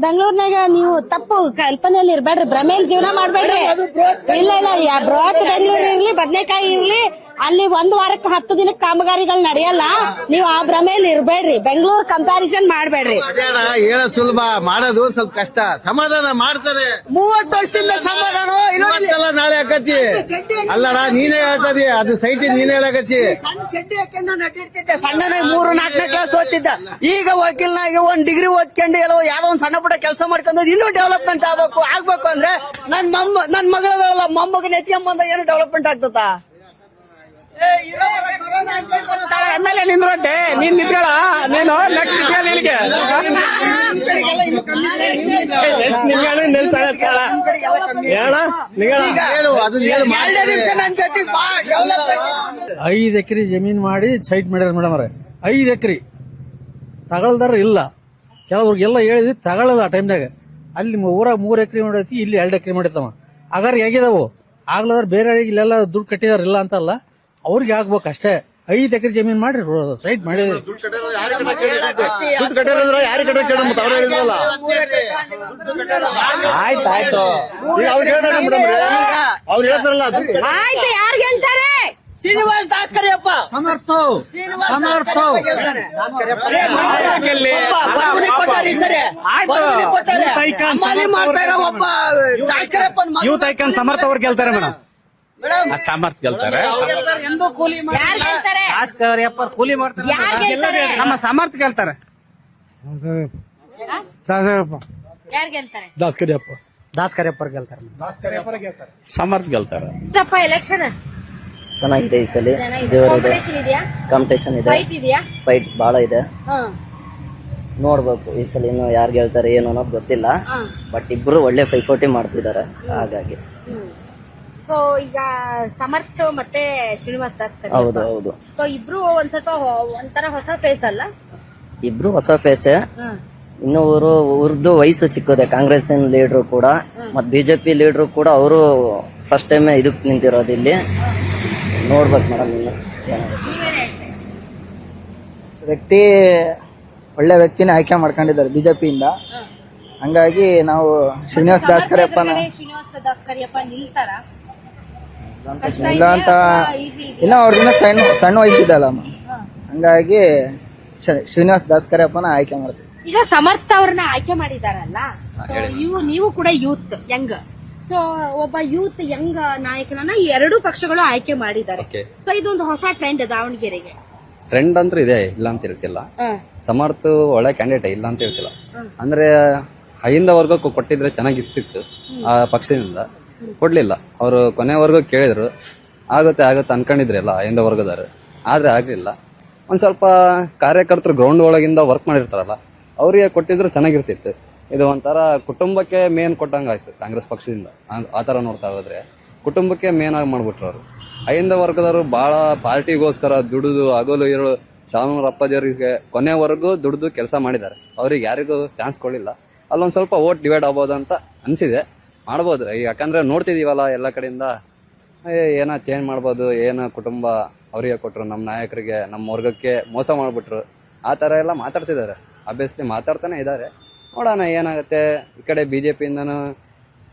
ಬೆಂಗಳೂರಿನಾಗ ನೀವು ತಪ್ಪು ಕಲ್ಪನೆಯಲ್ಲಿ ಇರ್ಬೇಡ್ರಿ, ಭ್ರಮೆಯಲ್ಲಿ ಜೀವನ ಮಾಡ್ಬೇಡ್ರಿ. ಇಲ್ಲ ಬೃಹತ್ ಬೆಂಗಳೂರು ಇರ್ಲಿ, ಬದನೆಕಾಯಿ ಇರ್ಲಿ, ಅಲ್ಲಿ ಒಂದ್ ವಾರಕ್ಕೆ 10 ದಿನಕ್ಕೆ ಕಾಮಗಾರಿಗಳು ನಡೆಯಲ್ಲ. ನೀವು ಆ ಭ್ರಮೆಯಲ್ಲಿ ಇರ್ಬೇಡ್ರಿ, ಬೆಂಗಳೂರು ಕಂಪ್ಯಾರಿಸನ್ ಮಾಡ್ಬೇಡ್ರಿ. ಹೇಳ ಸುಲಭ, ಮಾಡೋದು ಸ್ವಲ್ಪ ಕಷ್ಟ. ಸಮಾಧಾನ ಮಾಡ್ತಾರೆ. 30 ವರ್ಷದಿಂದ ಸಮಾಧಾನ ನಾಳೆ ಹಾಕತಿ ಅಲ್ಲಡ, ನೀನೇ ಹೇಳ್ತದಿ ಅದು ಸೈಟ್ ನೀನೇ ಹೇಳಕತ್ತಿ. ಚಡ್ಡಿ ಹಾಕೊಂಡು ನಟ್ಟಿರ್ತಿದ್ದೆ, ಸಣ್ಣನಾಗ 3-4ನೇ ಕ್ಲಾಸ್ ಓದ್ತಿದ್ದ. ಈಗ ವಕೀಲ್ನಾಗಿ 1 ಡಿಗ್ರಿ ಓದ್ಕೊಂಡು ಎಲ್ಲೋ ಯಾವ್ದೋ ಒಂದ್ ಸಣ್ಣ ಪುಟ್ಟ ಕೆಲಸ ಮಾಡ್ಕೊಂಡು ಇನ್ನೂ ಡೆವಲಪ್ಮೆಂಟ್ ಆಗ್ಬೇಕು ಅಂದ್ರೆ ನನ್ ಮಗಳಲ್ಲ ಮೊಮ್ಮಗನ ಎತ್ಕೊಂಬಂದ ಏನು ಡೆವಲಪ್ಮೆಂಟ್ ಆಗ್ತದ? ಆಮೇಲೆ ನಿಂದ್ರೊಟ್ಟೆ ನೀನ್ ನಿಂತ್ಕೊಳ, ನೀನು ಇಲ್ಲಿಗೆ ಐದು ಎಕರೆ ಜಮೀನ್ ಮಾಡಿ ಸೈಟ್ ಮಾಡ್ಯಾರ ಮೇಡಮ್ ಅವ್ರೆ. 5 ಎಕರೆ ತಗೊಳ್ದಾರ ಇಲ್ಲ, ಕೆಲವ್ರಿಗೆಲ್ಲ ಹೇಳಿದ್ವಿ ತಗೊಳ್ಳಲ್ಲ ಆ ಟೈಮ್ನಾಗ. ಅಲ್ಲಿ ಊರಾಗ 3 ಎಕರೆ ಮಾಡೈತಿ, ಇಲ್ಲಿ 2 ಎಕರೆ ಮಾಡಿರ್ತವ. ಆಗಾರ ಹೇಗಿದಾವು ಆಗ್ಲದ್ರ ಬೇರೆ ಇಲ್ಲೆಲ್ಲ ದುಡ್ಡು ಕಟ್ಟಿದಾರ ಇಲ್ಲ ಅಂತಲ್ಲ, ಅವ್ರಿಗೆ ಆಗ್ಬೇಕು ಅಷ್ಟೇ. 5 ಎಕರೆ ಜಮೀನ್ ಮಾಡಿ ಸೈಟ್ ಮಾಡಿದ್ವಿ. ಆಯ್ತಾಯ್ತು, ಅವ್ರು ಹೇಳ್ತಾರಲ್ಲ ಆಯ್ತು, ಯಾರು ಗೆಲ್ತಾರೆ? ಶ್ರೀನಿವಾಸ್ ದಾಸ್ಕರಿಯಪ್ಪ ಸಮರ್ಥ ಯೂತ್ ಐಕಾನ್ ಸಮರ್ಥ ಅವ್ರು ಗೆಲ್ತಾರೆ ಮೇಡಮ್. ಸಮರ್ಥ ಗೆಲ್ತಾರೆ. ಕೂಲಿ ಮಾಡ್ತಾರೆ. ನಮ್ಮ ಸಮರ್ಥ ಗೆಲ್ತಾರೆ. ಯಾರು ಗೆಲ್ತಾರೆ? ದಾಸ್ಕರಿಯಪ್ಪ ಗೆಲ್ತಾರೆ. ಸಮರ್ಥ ಗೆಲ್ತಾರೆ. ಎಲೆಕ್ಷನ್ ಚೆನ್ನಾಗಿದೆ ಈ ಸಲ, ಜೋರಿದೆ, ಕಾಂಪಿಟೇಷನ್ ಇದೆ, ಫೈಟ್ ಬಹಳ ಇದೆ. ನೋಡ್ಬೇಕು ಈ ಸಲ ಇನ್ನು ಯಾರು ಗೆಲ್ತಾರೆ ಏನು ಅನ್ನೋದು ಗೊತ್ತಿಲ್ಲ. ಬಟ್ ಇಬ್ರು ಒಳ್ಳೆ 540 ಮಾಡ್ತಿದ್ದಾರೆ ಹಾಗಾಗಿ. ಸೊ ಈಗ ಸಮರ್ಥ ಮತ್ತೆ ಶ್ರೀನಿವಾಸ್ ದಾಸ್ಕರಿ. ಹೌದು. ಸೊ ಇಬ್ರು ಒಂದ್ ಸ್ವಲ್ಪ ಒಂಥರ ಹೊಸ ಫೇಸ್ ಅಲ್ಲ? ಇಬ್ರು ಹೊಸ ಫೇಸೆ. ಇನ್ನು ಅವ್ರದ್ದು ವಯಸ್ಸು ಚಿಕ್ಕದೆ. ಕಾಂಗ್ರೆಸ್ ಲೀಡರ್ ಕೂಡ ಮತ್ ಬಿಜೆಪಿ ಲೀಡರ್ ಕೂಡ ಅವರು ಫಸ್ಟ್ ಟೈಮ್ ಇದಕ್ ನಿಂತಿರೋದು ಇಲ್ಲಿ. ನೋಡ್ಬೇಕು ಮೇಡಮ್ ಇನ್ನು ವ್ಯಕ್ತಿ ಒಳ್ಳೆ ವ್ಯಕ್ತಿನ ಆಯ್ಕೆ ಮಾಡ್ಕೊಂಡಿದ್ದಾರೆ ಬಿಜೆಪಿಯಿಂದ. ಹಂಗಾಗಿ ನಾವು ಶ್ರೀನಿವಾಸ್ ದಾಸ್ಕರಿಯಪ್ಪ ನಿಲ್ತಾರ ಇಲ್ಲ ಅಂತ ಇನ್ನ ಅವ್ರದಿನ ಸಣ್ಣ ವಯಸ್ಸಿದಲ್ಲ, ಹಂಗಾಗಿ ಶ್ರೀನಿವಾಸ್ ದಾಸ್ಕರಿಯಪ್ಪನ ಆಯ್ಕೆ ಮಾಡ್ತೀವಿ. ಈಗ ಸಮರ್ಥ ಅವ್ರನ್ನ ಆಯ್ಕೆ ಮಾಡಿದಾರಲ್ಲ, ಸೊ ನೀವು ಕೂಡ ಯೂತ್ಸ್ ಯಂಗ್, ಸೊ ಒಬ್ಬ ಯೂತ್ ಯಂಗ್ ನಾಯಕನನ್ನ 2 ಪಕ್ಷಗಳು ಆಯ್ಕೆ ಮಾಡಿದ್ದಾರೆ. ಸೊ ಇದೊಂದು ಹೊಸ ಟ್ರೆಂಡ್ ದಾವಣಗೆರೆಗೆ. ಟ್ರೆಂಡ್ ಅಂತ ಇದೆ, ಇಲ್ಲ ಅಂತ ಹೇಳ್ತಿಲ್ಲ. ಸಮರ್ಥ ಒಳ್ಳೆ ಕ್ಯಾಂಡಿಡೇಟ್, ಇಲ್ಲ ಅಂತ ಹೇಳ್ತಿಲ್ಲ. ಅಂದ್ರೆ ಐದವರೆಗೂ ಕೊಟ್ಟಿದ್ರೆ ಚೆನ್ನಾಗಿರ್ತಿತ್ತು ಆ ಪಕ್ಷದಿಂದ. ಕೊಡ್ಲಿಲ್ಲ, ಅವರು ಕೊನೆವರೆಗೂ ಕೇಳಿದ್ರು. ಆಗುತ್ತೆ ಅನ್ಕೊಂಡಿದ್ರಲ್ಲ ಐದ ವರ್ಗದವರು, ಆದ್ರೆ ಆಗ್ಲಿಲ್ಲ. ಒಂದ್ ಸ್ವಲ್ಪ ಕಾರ್ಯಕರ್ತರು ಗ್ರೌಂಡ್ ಒಳಗಿಂದ ವರ್ಕ್ ಮಾಡಿರ್ತಾರಲ್ಲ, ಅವ್ರಿಗೆ ಕೊಟ್ಟಿದ್ರು ಚೆನ್ನಾಗಿರ್ತಿತ್ತು. ಇದು ಒಂಥರ ಕುಟುಂಬಕ್ಕೆ ಮೇನ್ ಕೊಟ್ಟಂಗಾಯ್ತು ಕಾಂಗ್ರೆಸ್ ಪಕ್ಷದಿಂದ. ಆತರ ನೋಡ್ತಾ ಹೋದ್ರೆ ಕುಟುಂಬಕ್ಕೆ ಮೇನ್ ಆಗಿ ಮಾಡ್ಬಿಟ್ರು ಅವರು. ಐದ ವರ್ಗದವರು ಬಹಳ ಪಾರ್ಟಿಗೋಸ್ಕರ ದುಡಿದು ಹಗಲು ಇರಳು ಶಾಮನೂರ್ ಅಪ್ಪಾಜಿಯವರಿಗೆ ಕೊನೆವರೆಗೂ ದುಡಿದು ಕೆಲಸ ಮಾಡಿದ್ದಾರೆ. ಅವ್ರಿಗೆ ಯಾರಿಗೂ ಚಾನ್ಸ್ ಕೊಡಲಿಲ್ಲ. ಅಲ್ಲೊಂದ್ ಸ್ವಲ್ಪ ವೋಟ್ ಡಿವೈಡ್ ಆಗ್ಬೋದು ಅಂತ ಅನ್ಸಿದೆ. ಮಾಡ್ಬೋದು, ಯಾಕಂದ್ರೆ ನೋಡ್ತಿದೀವಲ್ಲ ಎಲ್ಲ ಕಡೆಯಿಂದ ಏನೋ ಚೇಂಜ್ ಮಾಡ್ಬೋದು. ಏನೋ ಕುಟುಂಬ ಅವರಿಗೆ ಕೊಟ್ರು, ನಮ್ಮ ನಾಯಕರಿಗೆ, ನಮ್ಮ ವರ್ಗಕ್ಕೆ ಮೋಸ ಮಾಡ್ಬಿಟ್ರು, ಆ ತರ ಎಲ್ಲ ಮಾತಾಡ್ತಿದ್ದಾರೆ. ಅಭ್ಯಸ್ತಿ ಮಾತಾಡ್ತಾನೆ ಇದ್ದಾರೆ. ನೋಡೋಣ ಏನಾಗುತ್ತೆ. ಈ ಕಡೆ ಬಿಜೆಪಿಯಿಂದನೂ,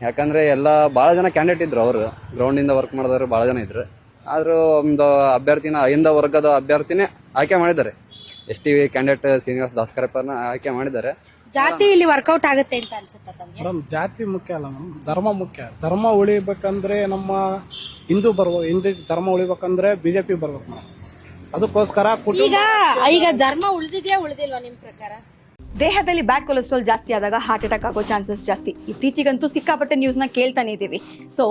ಯಾಕಂದ್ರೆ ಎಲ್ಲ ಬಹಳ ಜನ ಕ್ಯಾಂಡಿಡೇಟ್ ಇದ್ರು, ಅವರು ಗ್ರೌಂಡ್ ಇಂದ ವರ್ಕ್ ಮಾಡಿದವರು ಬಹಳ ಜನ ಇದ್ರು. ಆದ್ರೂ ಒಂದು ಅಭ್ಯರ್ಥಿನ ಐದ ವರ್ಗದ ಅಭ್ಯರ್ಥಿನೇ ಆಯ್ಕೆ ಮಾಡಿದ್ದಾರೆ. ST ಕ್ಯಾಂಡಿಡೇಟ್ ಶ್ರೀನಿವಾಸ್ ದಾಸ್ಕರಿಯಪ್ಪನ ಆಯ್ಕೆ ಮಾಡಿದ್ದಾರೆ. ಜಾತಿ ಇಲ್ಲಿ ವರ್ಕೌಟ್ ಆಗುತ್ತೆ ಅಂತ ಅನ್ಸುತ್ತೆ ತಮಗೆ? ಮೇಡಮ್ ಜಾತಿ ಮುಖ್ಯ ಅಲ್ಲ ಮೇಡಮ್, ಧರ್ಮ ಮುಖ್ಯ. ಧರ್ಮ ಉಳಿಬೇಕಂದ್ರೆ ನಮ್ಮ ಹಿಂದೂ ಧರ್ಮ ಉಳಿಬೇಕಂದ್ರೆ ಬಿಜೆಪಿ ಬರ್ಬೇಕು ಮೇಡಮ್. ಅದಕ್ಕೋಸ್ಕರ ಈಗ ಧರ್ಮ ಉಳಿದಿಲ್ವಾ ನಿಮ್ ಪ್ರಕಾರ? ದೇಹದಲ್ಲಿ ಬ್ಯಾಡ್ ಕೊಲೆಸ್ಟ್ರಾಲ್ ಜಾಸ್ತಿ ಆದಾಗ ಹಾರ್ಟ್ ಅಟ್ಯಾಕ್ ಆಗೋ ಚಾನ್ಸಸ್ ಜಾಸ್ತಿ. ಇತ್ತೀಚೆಗಂತೂ ಸಿಕ್ಕಾಪಟ್ಟೆ ನ್ಯೂಸ್ನ ಕೇಳ್ತಾನೆ ಇದ್ದೀವಿ. ಸೊ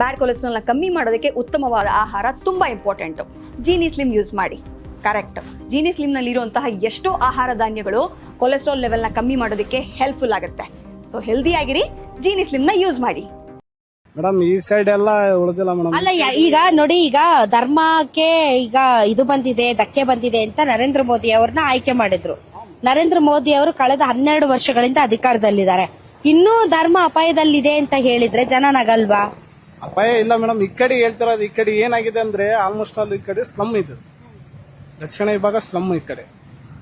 ಬ್ಯಾಡ್ ಕೊಲೆಸ್ಟ್ರಾಲ್ನ ಕಮ್ಮಿ ಮಾಡೋದಕ್ಕೆ ಉತ್ತಮವಾದ ಆಹಾರ ತುಂಬಾ ಇಂಪಾರ್ಟೆಂಟು. ಜೀನಿ ಸ್ಲಿಮ್ ಯೂಸ್ ಮಾಡಿ. ಕರೆಕ್ಟ್, ಜೀನಿ ಸ್ಲಿಮ್ನಲ್ಲಿರುವಂತಹ ಎಷ್ಟೋ ಆಹಾರ ಧಾನ್ಯಗಳು ಕೊಲೆಸ್ಟ್ರಾಲ್ ಲೆವೆಲ್ನ ಕಮ್ಮಿ ಮಾಡೋದಕ್ಕೆ ಹೆಲ್ಪ್ಫುಲ್ ಆಗುತ್ತೆ. ಸೊ ಹೆಲ್ದಿ ಆಗಿರಿ, ಜೀನಿ ಸ್ಲಿಮ್ನ ಯೂಸ್ ಮಾಡಿ. ಮೇಡಮ್ ಈ ಸೈಡ್ ಎಲ್ಲ ಉಳಿದಿಲ್ಲ ಮೇಡಮ್. ಅಲ್ಲ ಈಗ ನೋಡಿ, ಈಗ ಧರ್ಮಕ್ಕೆ ಈಗ ಇದು ಬಂದಿದೆ, ಧಕ್ಕೆ ಬಂದಿದೆ ಅಂತ ನರೇಂದ್ರ ಮೋದಿ ಅವ್ರನ್ನ ಆಯ್ಕೆ ಮಾಡಿದ್ರು. ನರೇಂದ್ರ ಮೋದಿ ಅವರು ಕಳೆದ 12 ವರ್ಷಗಳಿಂದ ಅಧಿಕಾರದಲ್ಲಿದ್ದಾರೆ. ಇನ್ನೂ ಧರ್ಮ ಅಪಾಯದಲ್ಲಿದೆ ಅಂತ ಹೇಳಿದ್ರೆ ಜನ ನಗಲ್ವಾ? ಅಪಾಯ ಇಲ್ಲ ಮೇಡಮ್. ಈ ಕಡೆ ಹೇಳ್ತಿರೋದು, ಈ ಕಡೆ ಏನಾಗಿದೆ ಅಂದ್ರೆ ಆಲ್ಮೋಸ್ಟ್ ಆಲ್ ಈ ಕಡೆ ಸ್ಲಮ್ ಇದು, ದಕ್ಷಿಣ ವಿಭಾಗ ಸ್ಲಮ್.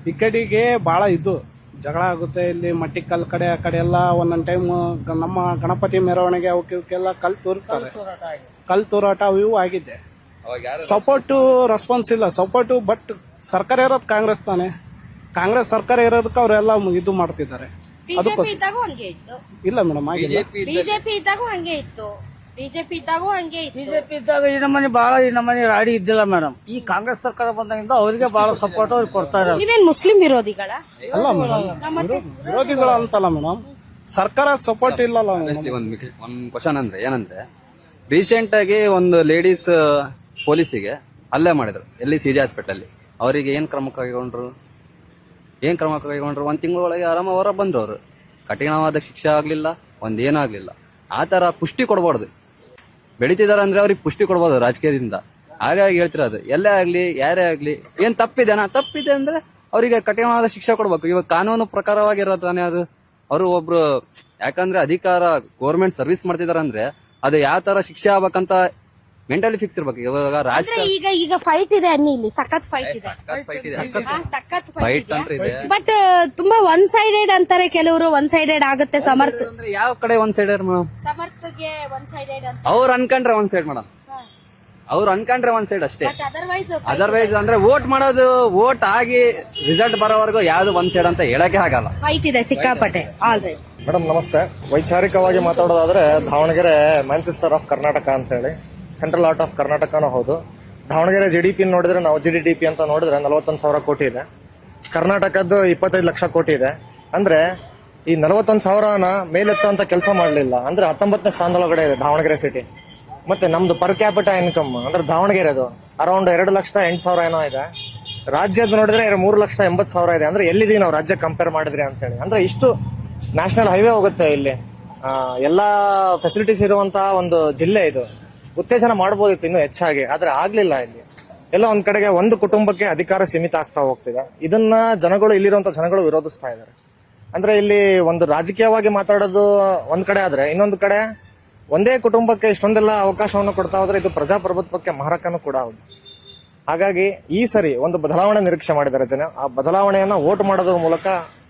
ಈ ಕಡೆಗೆ ಬಹಳ ಇದು ಜಗಳ ಆಗುತ್ತೆ. ಇಲ್ಲಿ ಮಟ್ಟಿಕಲ್ ಕಡೆ ಆ ಕಡೆ ಎಲ್ಲ ಒಂದೊಂದ್ ಟೈಮ್ ನಮ್ಮ ಗಣಪತಿ ಮೆರವಣಿಗೆ ಅವಕ್ಕೆಲ್ಲ ಕಲ್ ತೂರ್ತಾರೆ. ಕಲ್ ತೂರಾಟ ಇವು ಆಗಿದೆ. ಸಪೋರ್ಟು ರೆಸ್ಪಾನ್ಸ್ ಇಲ್ಲ. ಸಪೋರ್ಟು ಬಟ್ ಸರ್ಕಾರ ಇರೋದು ಕಾಂಗ್ರೆಸ್ ತಾನೆ. ಕಾಂಗ್ರೆಸ್ ಸರ್ಕಾರ ಇರೋದಕ್ಕೆ ಅವರೆಲ್ಲ ಇದು ಮಾಡ್ತಿದ್ದಾರೆ. ಬಿಜೆಪಿ ಇದ್ದಾಗೂ ಹಂಗೆ ಇತ್ತು. ಇಲ್ಲ ಮೇಡಮ್ ಆಗಿಲ್ಲ. ಬಿಜೆಪಿ ಇದ್ದಾಗೂ ಹಂಗೆ ಇತ್ತು. ಬಿಜೆಪಿ ಇದ್ದಾಗೂ ಹಂಗೆ ಇತ್ತು. ಬಿಜೆಪಿ ಇದ್ದಾಗ ಈ ನಮ್ಮನೆ ರಾಡಿ ಇದ್ದಿಲ್ಲ ಮೇಡಮ್. ಈ ಕಾಂಗ್ರೆಸ್ ಸರ್ಕಾರ ಬಂದಾಗಿಂದ ಅವರಿಗೆ ಬಹಳ ಸಪೋರ್ಟ್ ಅವ್ರಿಗೆ ಕೊಡ್ತಾ ಇರೋದು. ನೀವೇನ್ ಮುಸ್ಲಿಂ ವಿರೋಧಿಗಳ? ಅಲ್ಲ ಮೇಡಮ್, ವಿರೋಧಿಗಳು ಅಂತಲ್ಲ ಮೇಡಮ್, ಸರ್ಕಾರ ಸಪೋರ್ಟ್ ಇಲ್ಲಲ್ಲ ಮೇಡಮ್. ಒಂದ್ ಕ್ವಶನ್ ಅಂದ್ರೆ ಏನಂದ್ರೆ, ರೀಸೆಂಟ್ ಆಗಿ ಒಂದು ಲೇಡೀಸ್ ಪೊಲೀಸಿಗೆ ಹಲ್ಲೆ ಮಾಡಿದ್ರು ಎಲ್ಲಿ ಸಿಜಿ ಹಾಸ್ಪಿಟಲ್ ಅಲ್ಲಿ. ಅವರಿಗೆ ಏನ್ ಕ್ರಮ ಕೈಗೊಂಡ್ರು? ಒಂದ್ ತಿಂಗಳ ಒಳಗೆ ಆರಾಮ ಹೊರ ಬಂದ್ರು. ಅವರು ಕಠಿಣವಾದ ಶಿಕ್ಷೆ ಆಗ್ಲಿಲ್ಲ, ಒಂದೇನಾಗ್ಲಿಲ್ಲ. ಆ ತರ ಪುಷ್ಟಿ ಕೊಡ್ಬಾರ್ದು. ಬೆಳಿತಿದಾರ ಅಂದ್ರೆ ಅವ್ರಿಗೆ ಪುಷ್ಟಿ ಕೊಡ್ಬೋದು ರಾಜಕೀಯದಿಂದ. ಹಾಗಾಗಿ ಹೇಳ್ತಿರೋದು, ಎಲ್ಲೇ ಆಗ್ಲಿ ಯಾರೇ ಆಗ್ಲಿ ಏನ್ ತಪ್ಪಿದೆ ಅಂದ್ರೆ ಅವರಿಗೆ ಕಠಿಣವಾದ ಶಿಕ್ಷೆ ಕೊಡ್ಬೇಕು. ಇವಾಗ ಕಾನೂನು ಪ್ರಕಾರವಾಗಿರೋ ತಾನೇ ಅದು. ಅವರು ಒಬ್ರು ಯಾಕಂದ್ರೆ ಅಧಿಕಾರ ಗೌರ್ಮೆಂಟ್ ಸರ್ವಿಸ್ ಮಾಡ್ತಿದಾರ ಅಂದ್ರೆ ಅದು ಯಾವ ತರ ಶಿಕ್ಷೆ ಆಗ್ಬೇಕಂತ ಮೆಂಟಲಿ ಫಿಕ್ಸ್ ಇರ್ಬೇಕು. ಇವಾಗ ಈಗ ಫೈಟ್ ಇದೆ ಅನ್ನಿ, ಇಲ್ಲಿ ಸಖತ್ ಫೈಟ್ ಇದೆ. ಸಖತ್ ಫೈಟ್ ಇದೆ. ಬಟ್ ತುಂಬಾ ಒನ್ ಸೈಡೆಡ್ ಅಂತಾರೆ ಕೆಲವರು. ಒನ್ ಸೈಡೆಡ್ ಆಗುತ್ತೆ. ಸಮರ್ಥ ಅಂದ್ರೆ ಯಾವ ಕಡೆ ಒನ್ ಸೈಡೆಡ್ ಮೇಡಮ್? ಸಮರ್ಥಗೆ ಒನ್ ಸೈಡೆಡ್ ಅಂತ ಅವ್ರು ಅನ್ಕೊಂಡ್ರೆ ಒನ್ ಸೈಡ್ ಮೇಡಮ್. ಅವ್ರು ಅನ್ಕೊಂಡ್ರೆ ಒನ್ ಸೈಡ್ ಅಷ್ಟೇ. ಅದರ್ವೈಸ್ ಅಂದ್ರೆ ವೋಟ್ ಮಾಡೋದು, ವೋಟ್ ಆಗಿ ರಿಸಲ್ಟ್ ಬರೋವರೆಗೂ ಯಾವ್ದು ಒನ್ ಸೈಡ್ ಅಂತ ಹೇಳಕ್ಕೆ ಆಗಲ್ಲ. ಫೈಟ್ ಇದೆ ಸಿಕ್ಕಾಪಟ್ಟೆ. ಆಲ್ರೈಟ್ ಮೇಡಮ್ ನಮಸ್ತೆ. ವೈಚಾರಿಕವಾಗಿ ಮಾತಾಡೋದಾದ್ರೆ ದಾವಣಗೆರೆ ಮ್ಯಾಂಚೆಸ್ಟರ್ ಆಫ್ ಕರ್ನಾಟಕ ಅಂತ ಹೇಳಿ, ಸೆಂಟ್ರಲ್ ಆರ್ಟ್ ಆಫ್ ಕರ್ನಾಟಕನೂ ಹೌದು. ದಾವಣಗೆರೆ GDP ನೋಡಿದ್ರೆ, ನಾವು GDP ಅಂತ ನೋಡಿದ್ರೆ 41,000 ಕೋಟಿ ಇದೆ. ಕರ್ನಾಟಕದ್ದು 25 ಲಕ್ಷ ಕೋಟಿ ಇದೆ. ಅಂದ್ರೆ ಈ 41,000ನ ಮೇಲೆತ್ತಂತ ಕೆಲಸ ಮಾಡಲಿಲ್ಲ ಅಂದ್ರೆ 19ನೇ ಸ್ಥಾನದೊಳಗಡೆ ಇದೆ ದಾವಣಗೆರೆ ಸಿಟಿ. ಮತ್ತೆ ನಮ್ದು ಪರ್ ಕ್ಯಾಪಿಟಲ್ ಇನ್ಕಮ್ ಅಂದ್ರೆ ದಾವಣಗೆರೆದು ಅರೌಂಡ್ 2,08,000 ಏನೋ ಇದೆ. ರಾಜ್ಯದ ನೋಡಿದ್ರೆ 3,80,000 ಇದೆ. ಅಂದ್ರೆ ಎಲ್ಲಿದೀವಿ ನಾವು ರಾಜ್ಯ ಕಂಪೇರ್ ಮಾಡಿದ್ರಿ ಅಂತ ಹೇಳಿ. ಅಂದ್ರೆ ಇಷ್ಟು ನ್ಯಾಷನಲ್ ಹೈವೇ ಹೋಗುತ್ತೆ ಇಲ್ಲಿ. ಎಲ್ಲಾ ಫೆಸಿಲಿಟೀಸ್ ಇರುವಂತಹ ಒಂದು ಜಿಲ್ಲೆ ಇದು. ಉತ್ತೇಜನ ಮಾಡಬಹುದಿತ್ತು ಇನ್ನೂ ಹೆಚ್ಚಾಗಿ, ಆದ್ರೆ ಆಗ್ಲಿಲ್ಲ. ಇಲ್ಲಿ ಎಲ್ಲ ಒಂದ್ ಕಡೆಗೆ ಒಂದು ಕುಟುಂಬಕ್ಕೆ ಅಧಿಕಾರ ಸೀಮಿತ ಆಗ್ತಾ ಹೋಗ್ತಿದೆ. ಇದನ್ನ ಜನಗಳು, ಇಲ್ಲಿರುವಂತ ಜನಗಳು ವಿರೋಧಿಸ್ತಾ ಇದ್ದಾರೆ. ಅಂದ್ರೆ ಇಲ್ಲಿ ಒಂದು ರಾಜಕೀಯವಾಗಿ ಮಾತಾಡೋದು ಒಂದ್ ಕಡೆ ಆದ್ರೆ, ಇನ್ನೊಂದು ಕಡೆ ಒಂದೇ ಕುಟುಂಬಕ್ಕೆ ಇಷ್ಟೊಂದೆಲ್ಲ ಅವಕಾಶವನ್ನು ಕೊಡ್ತಾ ಹೋದ್ರೆ ಇದು ಪ್ರಜಾಪ್ರಭುತ್ವಕ್ಕೆ ಮಾರಕನೂ ಕೂಡ ಹೌದು. ಹಾಗಾಗಿ ಈ ಸರಿ ಒಂದು ಬದಲಾವಣೆ ನಿರೀಕ್ಷೆ ಮಾಡಿದ್ದಾರೆ ಜನ. ಆ ಬದಲಾವಣೆಯನ್ನ ವೋಟ್ ಮಾಡೋದ್ರ ಮೂಲಕ